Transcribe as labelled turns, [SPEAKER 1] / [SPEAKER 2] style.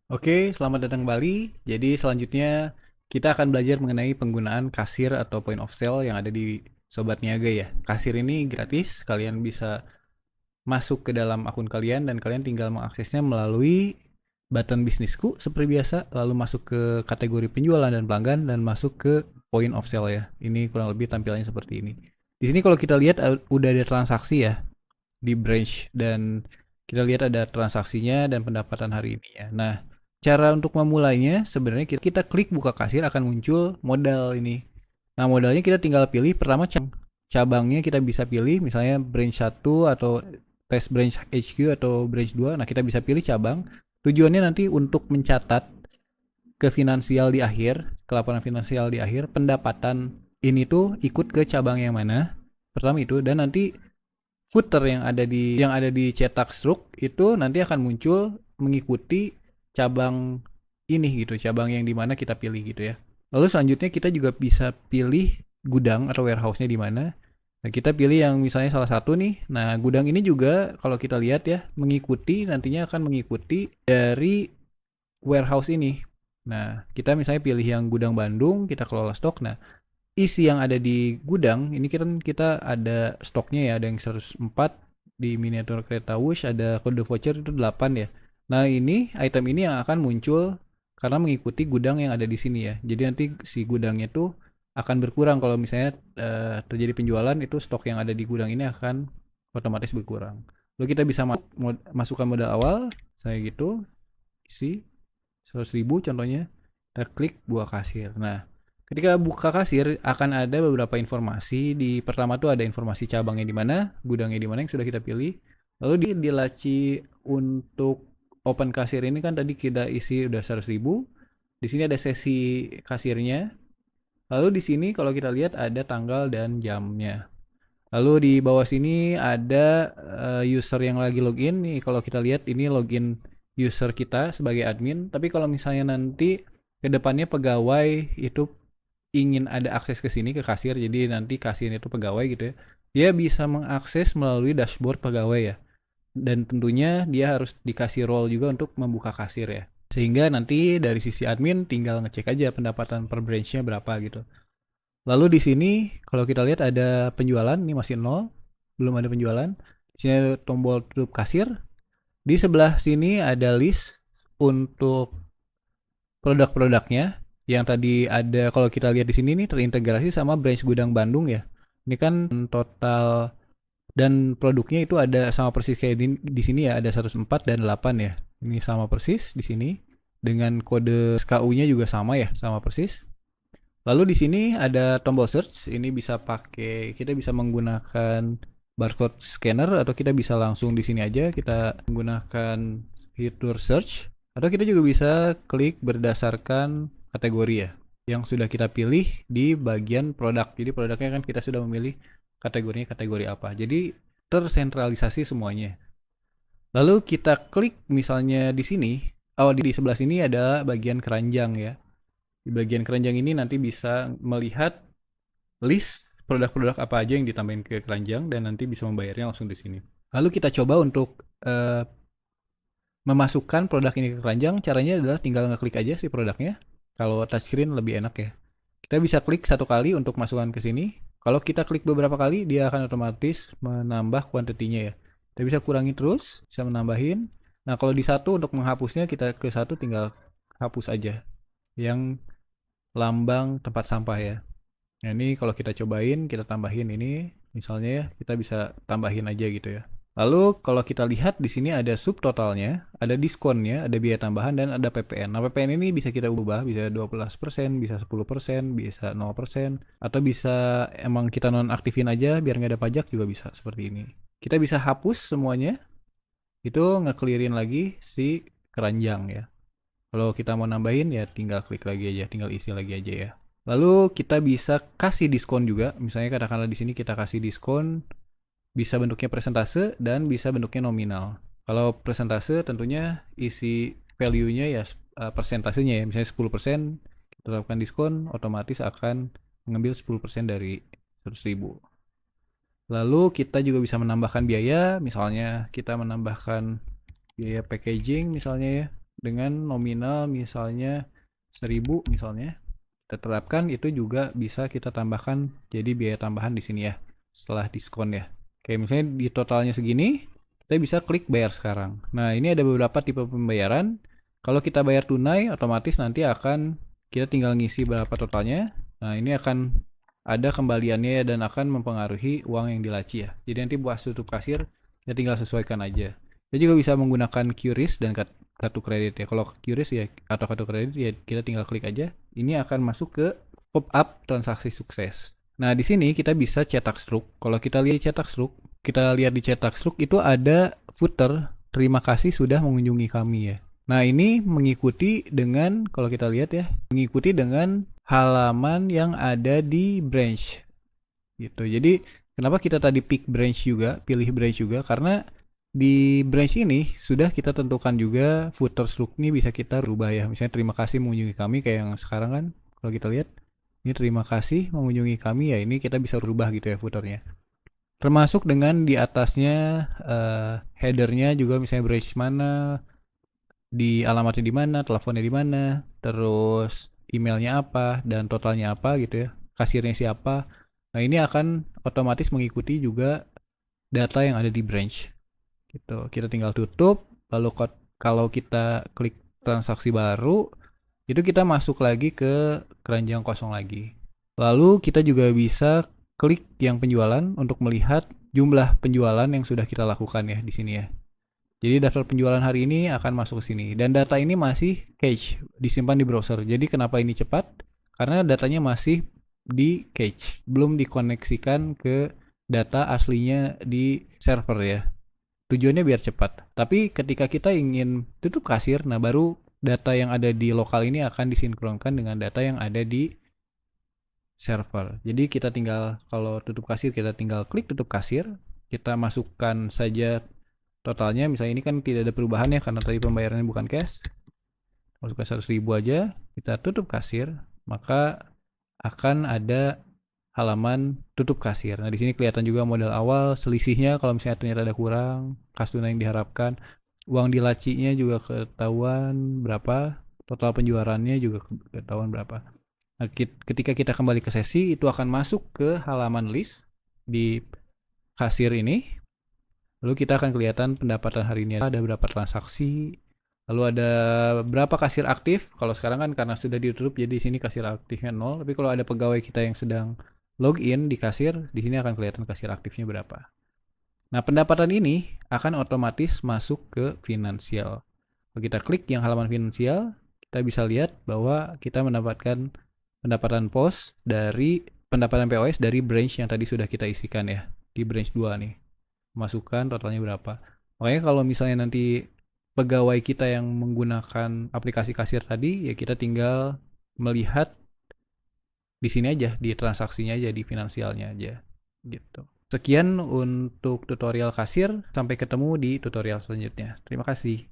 [SPEAKER 1] Oke, selamat datang kembali. Jadi selanjutnya kita akan belajar mengenai penggunaan kasir atau point of sale yang ada di Sobat Niaga ya. Kasir ini gratis, kalian bisa masuk ke dalam akun kalian dan kalian tinggal mengaksesnya melalui button bisnisku seperti biasa, lalu masuk ke kategori penjualan dan pelanggan dan masuk ke point of sale ya. Ini kurang lebih tampilannya seperti ini. Di sini kalau kita lihat udah ada transaksi ya di branch dan kita lihat ada transaksinya dan pendapatan hari ini ya. Nah, cara untuk memulainya sebenarnya kita klik buka kasir akan muncul modal ini. Nah, modalnya kita tinggal pilih pertama cabangnya kita bisa pilih misalnya branch 1 atau test branch HQ atau branch 2. Nah, kita bisa pilih cabang. Tujuannya nanti untuk mencatat ke finansial di akhir, ke laporan finansial di akhir, pendapatan ini tuh ikut ke cabang yang mana. Pertama itu dan nanti footer yang ada di cetak stroke itu nanti akan muncul mengikuti cabang ini gitu, cabang yang dimana kita pilih gitu ya. Lalu selanjutnya kita juga bisa pilih gudang atau warehouse-nya di mana. Nah, kita pilih yang misalnya salah satu nih. Nah, gudang ini juga kalau kita lihat ya, nantinya akan mengikuti dari warehouse ini. Nah, kita misalnya pilih yang gudang Bandung, kita kelola stok. Nah, isi yang ada di gudang ini kan kita ada stoknya ya, ada yang 104 di miniatur kereta Wush, ada kode voucher itu 8 ya. Nah, item ini yang akan muncul karena mengikuti gudang yang ada di sini ya. Jadi nanti si gudangnya tuh akan berkurang kalau misalnya terjadi penjualan, itu stok yang ada di gudang ini akan otomatis berkurang. Lalu kita bisa masukkan modal awal saya gitu, isi 100.000 contohnya, kita klik buka kasir. Nah, ketika buka kasir akan ada beberapa informasi. Di pertama tuh ada informasi cabangnya di mana, gudangnya di mana yang sudah kita pilih. Lalu di laci untuk open kasir ini kan tadi kita isi udah 100.000. Di sini ada sesi kasirnya. Lalu di sini kalau kita lihat ada tanggal dan jamnya. Lalu di bawah sini ada user yang lagi login nih. Kalau kita lihat ini login user kita sebagai admin. Tapi kalau misalnya nanti ke depannya pegawai itu ingin ada akses ke sini ke kasir, jadi nanti kasir itu pegawai gitu ya. Dia bisa mengakses melalui dashboard pegawai ya. Dan tentunya dia harus dikasih role juga untuk membuka kasir ya. Sehingga nanti dari sisi admin tinggal ngecek aja pendapatan per branchnya berapa gitu. Lalu di sini kalau kita lihat ada penjualan, ini masih nol, belum ada penjualan. Di sini ada tombol tutup kasir. Di sebelah sini ada list untuk produk-produknya yang tadi ada. Kalau kita lihat di sini nih terintegrasi sama branch gudang Bandung ya. Ini kan total dan produknya itu ada sama persis kayak di sini ya, ada 104 dan 8 ya. Ini sama persis di sini dengan kode SKU-nya juga sama ya, sama persis. Lalu di sini ada tombol search. Ini kita bisa menggunakan barcode scanner atau kita bisa langsung di sini aja kita menggunakan fitur search, atau kita juga bisa klik berdasarkan kategori ya yang sudah kita pilih di bagian produk. Jadi produknya kan kita sudah memilih kategorinya kategori apa. Jadi tersentralisasi semuanya. Lalu kita klik misalnya di sini. Oh, di sebelah sini ada bagian keranjang ya. Di bagian keranjang ini nanti bisa melihat list produk-produk apa aja yang ditambahin ke keranjang dan nanti bisa membayarnya langsung di sini. Lalu kita coba untuk memasukkan produk ini ke keranjang. Caranya adalah tinggal ngeklik aja si produknya. Kalau touchscreen lebih enak ya. Kita bisa klik satu kali untuk masukkan ke sini. Kalau kita klik beberapa kali, dia akan otomatis menambah kuantitinya ya. Kita bisa kurangi terus, bisa menambahin. Nah, kalau di satu untuk menghapusnya, kita ke satu tinggal hapus aja yang lambang tempat sampah ya. Nah, ini kalau kita cobain, kita tambahin ini, misalnya ya, kita bisa tambahin aja gitu ya. Lalu kalau kita lihat di sini ada subtotalnya, ada diskonnya, ada biaya tambahan dan ada PPN. Nah, PPN ini bisa kita ubah, bisa 12%, bisa 10%, bisa 0%, atau bisa emang kita nonaktifin aja biar nggak ada pajak juga bisa seperti ini. Kita bisa hapus semuanya, itu ngeclearin lagi si keranjang ya. Kalau kita mau nambahin ya tinggal klik lagi aja, tinggal isi lagi aja ya. Lalu kita bisa kasih diskon juga. Misalnya katakanlah di sini kita kasih diskon, bisa bentuknya persentase dan bisa bentuknya nominal. Kalau persentase tentunya isi value-nya ya persentasenya ya. Misalnya 10% kita lakukan diskon, otomatis akan mengambil 10% dari 100.000. Lalu kita juga bisa menambahkan biaya, misalnya kita menambahkan biaya packaging misalnya ya. dengan nominal misalnya 1000 misalnya. Kita terapkan itu juga bisa kita tambahkan jadi biaya tambahan di sini ya setelah diskon ya. Kayak misalnya di totalnya segini, kita bisa klik bayar sekarang. Nah, ini ada beberapa tipe pembayaran. Kalau kita bayar tunai, otomatis nanti akan kita tinggal ngisi berapa totalnya. Nah, ini akan ada kembaliannya dan akan mempengaruhi uang yang dilaci ya. Jadi nanti buat tutup kasir, kita tinggal sesuaikan aja. Kita juga bisa menggunakan QRIS dan kartu kredit ya. Kalau QRIS ya atau kartu kredit ya kita tinggal klik aja. Ini akan masuk ke pop-up transaksi sukses. Nah, di sini kita bisa cetak struk. Kalau kita lihat cetak struk, kita lihat di cetak struk itu ada footer terima kasih sudah mengunjungi kami ya. Nah, ini mengikuti dengan kalau kita lihat ya, mengikuti dengan halaman yang ada di branch. Gitu. Jadi, kenapa kita tadi pilih branch juga karena di branch ini sudah kita tentukan juga footer struk ini bisa kita rubah ya. Misalnya terima kasih mengunjungi kami kayak yang sekarang kan kalau kita lihat ini terima kasih mengunjungi kami ya, ini kita bisa rubah gitu ya footernya. Termasuk dengan di atasnya headernya juga misalnya branch mana, di alamatnya di mana, teleponnya di mana, terus emailnya apa dan totalnya apa gitu ya, kasirnya siapa. Nah, ini akan otomatis mengikuti juga data yang ada di branch. Gitu. Kita tinggal tutup, lalu kalau kita klik transaksi baru, itu kita masuk lagi ke keranjang kosong lagi. Lalu kita juga bisa klik yang penjualan untuk melihat jumlah penjualan yang sudah kita lakukan ya di sini ya. Jadi daftar penjualan hari ini akan masuk ke sini dan data ini masih cache, disimpan di browser. Jadi kenapa ini cepat? Karena datanya masih di cache, belum dikoneksikan ke data aslinya di server ya. Tujuannya biar cepat. Tapi ketika kita ingin tutup kasir, nah baru data yang ada di lokal ini akan disinkronkan dengan data yang ada di server. Jadi kita tinggal kalau tutup kasir kita tinggal klik tutup kasir, kita masukkan saja totalnya. Misalnya ini kan tidak ada perubahan ya karena tadi pembayarannya bukan cash. Masukkan 100.000 aja, kita tutup kasir, maka akan ada halaman tutup kasir. Nah, di sini kelihatan juga modal awal, selisihnya kalau misalnya ternyata ada kurang, kas tunai yang diharapkan, uang di lacinya juga ketahuan berapa, total penjualannya juga ketahuan berapa. Nah, ketika kita kembali ke sesi, itu akan masuk ke halaman list di kasir ini. Lalu kita akan kelihatan pendapatan hari ini ada berapa transaksi, lalu ada berapa kasir aktif. Kalau sekarang kan karena sudah ditutup jadi di sini kasir aktifnya 0, tapi kalau ada pegawai kita yang sedang login di kasir, di sini akan kelihatan kasir aktifnya berapa. Nah, pendapatan ini akan otomatis masuk ke finansial. Kalau kita klik yang halaman finansial, kita bisa lihat bahwa kita mendapatkan pendapatan pos dari pendapatan POS dari branch yang tadi sudah kita isikan ya, di branch 2 nih. Masukkan totalnya berapa. Makanya kalau misalnya nanti pegawai kita yang menggunakan aplikasi kasir tadi, ya kita tinggal melihat di sini aja, di transaksinya aja, di finansialnya aja gitu. Sekian untuk tutorial kasir, sampai ketemu di tutorial selanjutnya. Terima kasih.